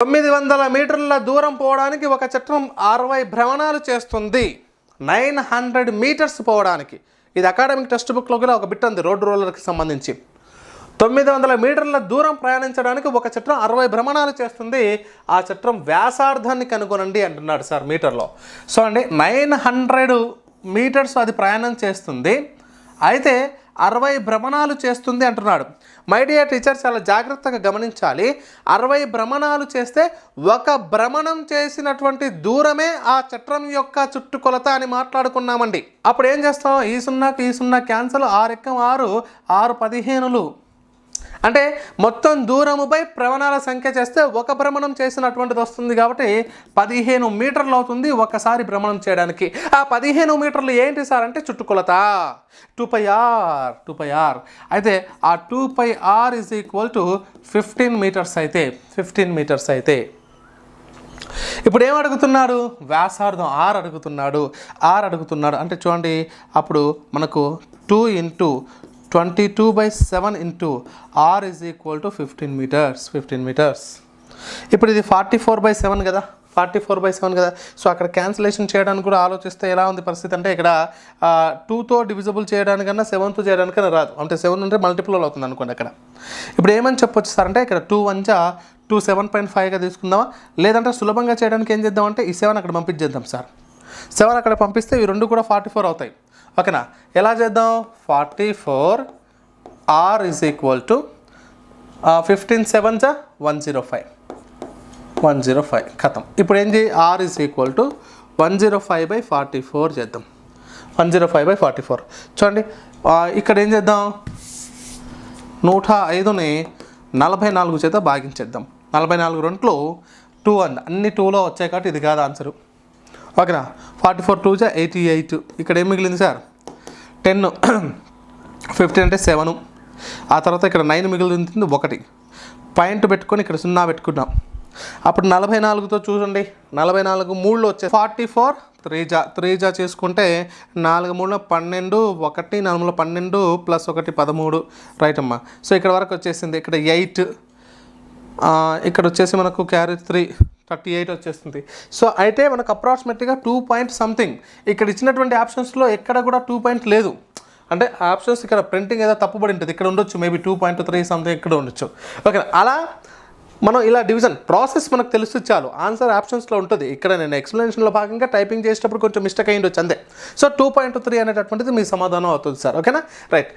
900 మీటర్ల దూరం పోవడానికి ఒక చక్రం 60 భ్రమణాలు చేస్తుంది. 900 మీటర్స్ పోవడానికి. ఇది అకాడమిక్ టెక్స్ట్ బుక్లో కూడా ఒక బిట్ ఉంది రోడ్ రోలర్కి సంబంధించి. 900 మీటర్ల దూరం ప్రయాణించడానికి ఒక చక్రం 60 భ్రమణాలు చేస్తుంది. ఆ చక్రం వ్యాసార్థాన్ని కనుగొనండి అంటున్నాడు సార్ మీటర్లో. సో అండి 900 మీటర్స్ అది ప్రయాణం చేస్తుంది. అయితే 60 భ్రమణాలు చేస్తుంది అంటున్నాడు. మై డియర్ టీచర్ చాలా జాగ్రత్తగా గమనించాలి. 60 భ్రమణాలు చేస్తే ఒక భ్రమణం చేసినటువంటి దూరమే ఆ చట్రం యొక్క చుట్టుకొలత అని మాట్లాడుకున్నామండి. అప్పుడు ఏం చేస్తాం? ఈ సున్నా క్యాన్సల్, 6 ఎక్కం 6, 6 15లు అంటే మొత్తం దూరముపై భ్రమణాల సంఖ్య చేస్తే ఒక భ్రమణం చేసినటువంటిది వస్తుంది. కాబట్టి 15 మీటర్లు అవుతుంది ఒకసారి భ్రమణం చేయడానికి. ఆ 15 మీటర్లు ఏంటి సార్ అంటే చుట్టుకొలత 2πr. అయితే ఆ 2πr is equal to 15 metres అయితే ఇప్పుడు ఏం అడుగుతున్నాడు? వ్యాసార్థం r అడుగుతున్నాడు. అంటే చూడండి, అప్పుడు మనకు 2 × 22/7 into r is equal to 15 metres. ఇప్పుడు ఇది 44/7 కదా, 44/7 కదా. సో అక్కడ క్యాన్సిలేషన్ చేయడానికి కూడా ఆలోచిస్తే ఎలా ఉంది పరిస్థితి అంటే ఇక్కడ 2తో డివిజిబుల్ చేయడానికన్నా 7తో చేయడానికన్నా రాదు. అంటే 7 అంటే మల్టిపుల్ అవుతుంది అనుకోండి. అక్కడ ఇప్పుడు ఏమని చెప్పొచ్చు సార్ అంటే ఇక్కడ 2 1 2 7.5గా తీసుకుందామా, లేదంటే సులభంగా చేయడానికి ఏం చేద్దామంటే ఈ 7 అక్కడ పంపించేద్దాం సార్. 7 అక్కడ పంపిస్తే ఇవి రెండు కూడా 44 అవుతాయి. ఓకేనా? ఎలా చేద్దాం? 44 r ఈజ్ ఈక్వల్ టు 15 7 105 ఖతం. ఇప్పుడు ఏం చేయి? r ఈజ్ ఈక్వల్ టు 105/44 చేద్దాం. 105/44 చూడండి. ఇక్కడ ఏం చేద్దాం? 105ని 44 చేత భాగించేద్దాం. 44 రెంట్లో 2 అన్ని 2లో వచ్చాయి కాబట్టి ఇది కాదు ఆన్సరు. ఓకేనా? 44 2 88. ఇక్కడ ఏం మిగిలింది సార్? 10. 15 అంటే 7. ఆ తర్వాత ఇక్కడ 9 మిగిలింది 1. పాయింట్ పెట్టుకొని ఇక్కడ 0 పెట్టుకున్నాం. అప్పుడు 44తో చూడండి, 44 3లో వచ్చే 44 3 చేసుకుంటే 4 3 12 1 4 12 + 1 13 రైట్ అమ్మా. సో ఇక్కడ వరకు వచ్చేసింది. ఇక్కడ 8, ఇక్కడ వచ్చేసి మనకు క్యారీ 3 38 వచ్చేస్తుంది. సో అయితే మనకు అప్రాక్సిమేట్గా 2 పాయింట్ సంథింగ్. ఇక్కడ ఇచ్చినటువంటి ఆప్షన్స్లో ఎక్కడ కూడా 2 పాయింట్ లేదు. అంటే ఆప్షన్స్ ఇక్కడ ప్రింటింగ్ ఏదో తప్పుబడి ఉంటుంది. ఇక్కడ ఉండొచ్చు, మేబీ 2.3 సంథింగ్ ఇక్కడ ఉండొచ్చు. ఓకే, అలా మనం ఇలా డివిజన్ ప్రాసెస్ మనకు తెలుసు చాలు. ఆన్సర్ ఆప్షన్స్లో ఉంటుంది. ఇక్కడ నేను ఎక్స్ప్లెనేషన్లో భాగంగా టైపింగ్ చేసేటప్పుడు కొంచెం మిస్టేక్ అయ్యి ఉండొచ్చు అంతే. సో 2.3 అనేటటువంటిది మీ సమాధానం అవుతుంది సార్. ఓకేనా? రైట్.